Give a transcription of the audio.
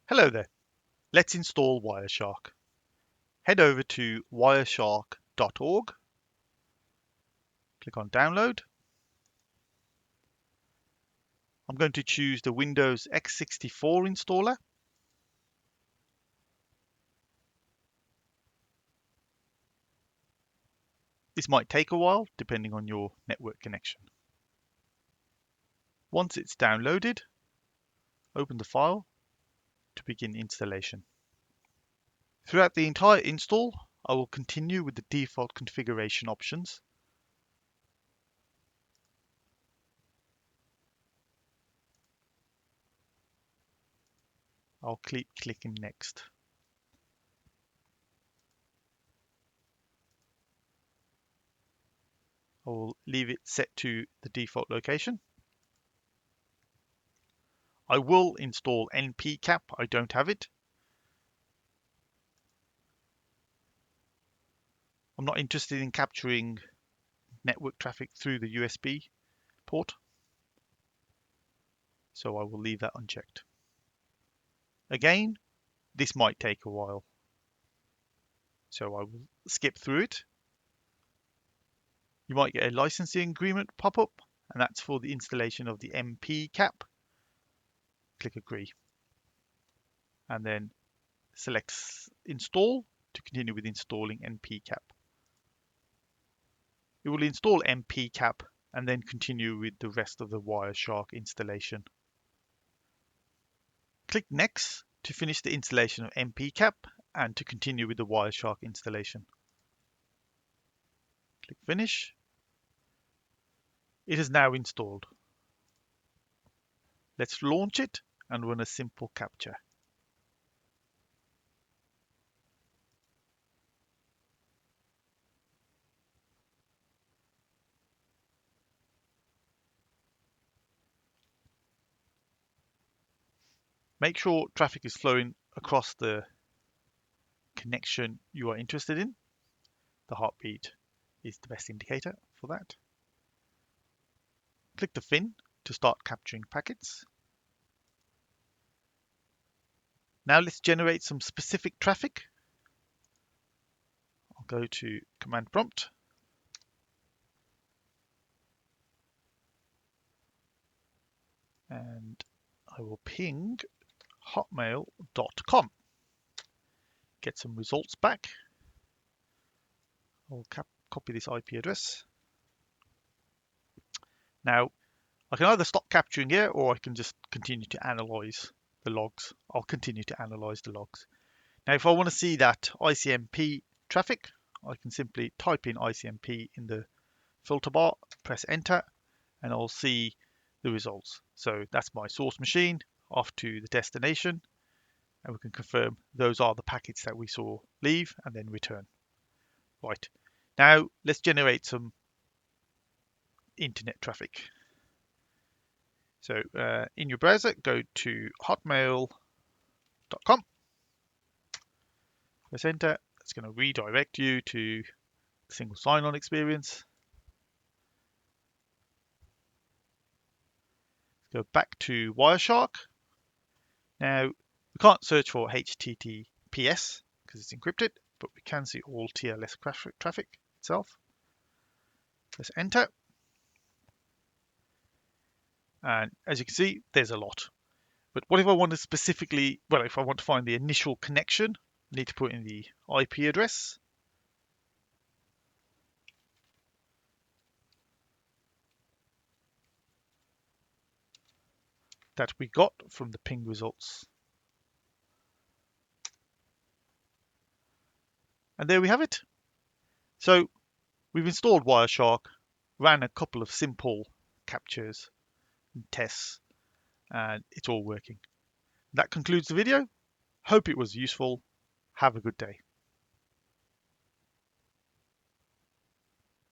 Hello there. Let's install Wireshark. Head over to wireshark.org, click on download. I'm going to choose the Windows x64 installer. This might take a while depending on your network connection. Once it's downloaded, open the file to begin installation. Throughout the entire install, I will continue with the default configuration options. I'll keep clicking next. I will leave it set to the default location. I will install npcap, I don't have it. I'm not interested in capturing network traffic through the USB port, so I will leave that unchecked. Again, this might take a while, so I will skip through it. You might get a licensing agreement pop up, and that's for the installation of the npcap. Click agree, and then select install to continue with installing npcap. It will install npcap and then continue with the rest of the Wireshark installation. Click next to finish the installation of npcap and to continue with the Wireshark installation. Click finish. It is now installed. Let's launch it and run a simple capture. Make sure traffic is flowing across the connection you are interested in. The heartbeat is the best indicator for that. Click the fin to start capturing packets. Now let's generate some specific traffic. I'll go to command prompt. And I will ping hotmail.com. Get some results back. I'll copy this IP address. Now, I can either stop capturing here or I can just continue to analyze the logs. I'll continue to analyze the logs. Now, if I want to see that ICMP traffic, I can simply type in ICMP in the filter bar, press enter, and I'll see the results. So that's my source machine off to the destination, and we can confirm those are the packets that we saw leave and then return. Right, now let's generate some internet traffic. So in your browser, go to hotmail.com, press enter. It's going to redirect you to the single sign-on experience. Go back to Wireshark. Now, we can't search for HTTPS because it's encrypted, but we can see all TLS traffic itself. Press enter. And as you can see, there's a lot. But what if I want to specifically, well, if I want to find the initial connection, I need to put in the IP address. That we got from the ping results. And there we have it. So we've installed Wireshark, ran a couple of simple captures and tests, and it's all working. That concludes the video. Hope it was useful. Have a good day.